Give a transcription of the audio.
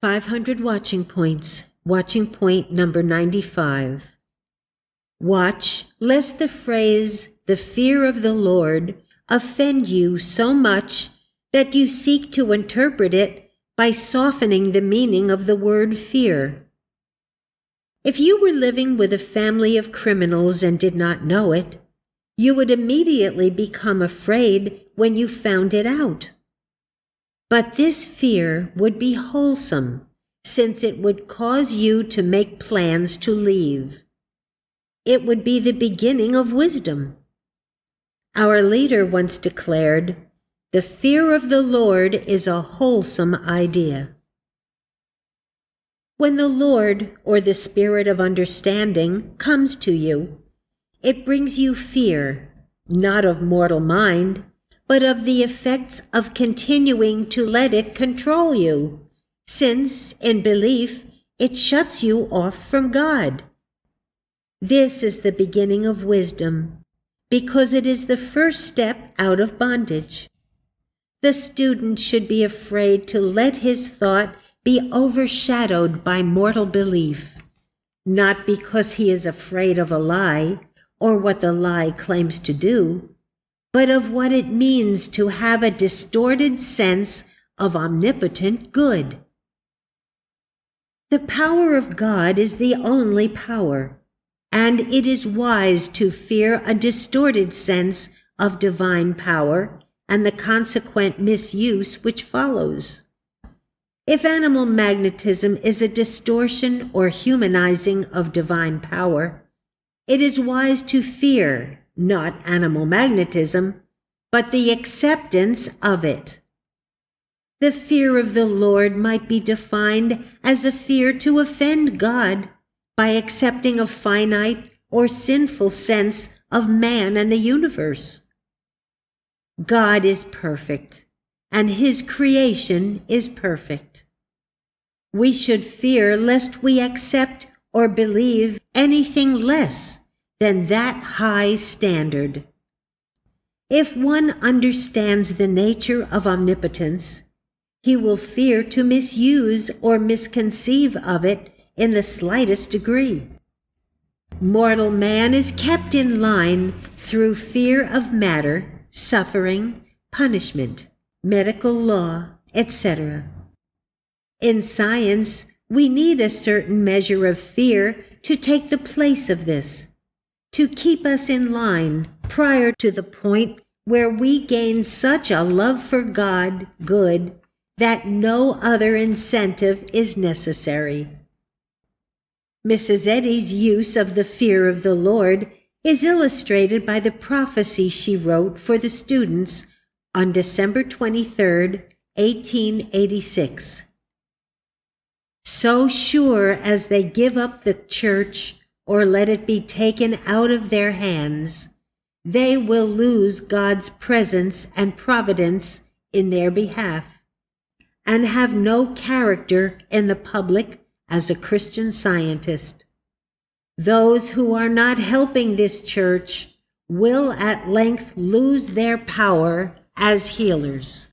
500 watching points. Watching point number 95. Watch lest the phrase, "the fear of the Lord," offend you so much that you seek to interpret it by softening the meaning of the word fear. If you were living with a family of criminals and did not know it, you would immediately become afraid when you found it out. But this fear would be wholesome, since it would cause you to make plans to leave. It would be the beginning of wisdom. Our leader once declared, "The fear of the Lord is a wholesome idea." When the Lord, or the Spirit of understanding, comes to you, it brings you fear, not of mortal mind, but of the effects of continuing to let it control you, since, in belief, it shuts you off from God. This is the beginning of wisdom, because it is the first step out of bondage. The student should be afraid to let his thought be overshadowed by mortal belief, not because he is afraid of a lie or what the lie claims to do, but of what it means to have a distorted sense of omnipotent good. The power of God is the only power, and it is wise to fear a distorted sense of divine power and the consequent misuse which follows. If animal magnetism is a distortion or humanizing of divine power, it is wise to fear not animal magnetism, but the acceptance of it. The fear of the Lord might be defined as a fear to offend God by accepting a finite or sinful sense of man and the universe. God is perfect, and His creation is perfect. We should fear lest we accept or believe anything less than that high standard. If one understands the nature of omnipotence, he will fear to misuse or misconceive of it in the slightest degree. Mortal man is kept in line through fear of matter, suffering, punishment, medical law, etc. In science, we need a certain measure of fear to take the place of this, to keep us in line prior to the point where we gain such a love for God, good, that no other incentive is necessary. Mrs. Eddy's use of the fear of the Lord is illustrated by the prophecy she wrote for the students on December 23, 1886. So sure as they give up the church or let it be taken out of their hands, they will lose God's presence and providence in their behalf, and have no character in the public as a Christian Scientist. Those who are not helping this church will at length lose their power as healers.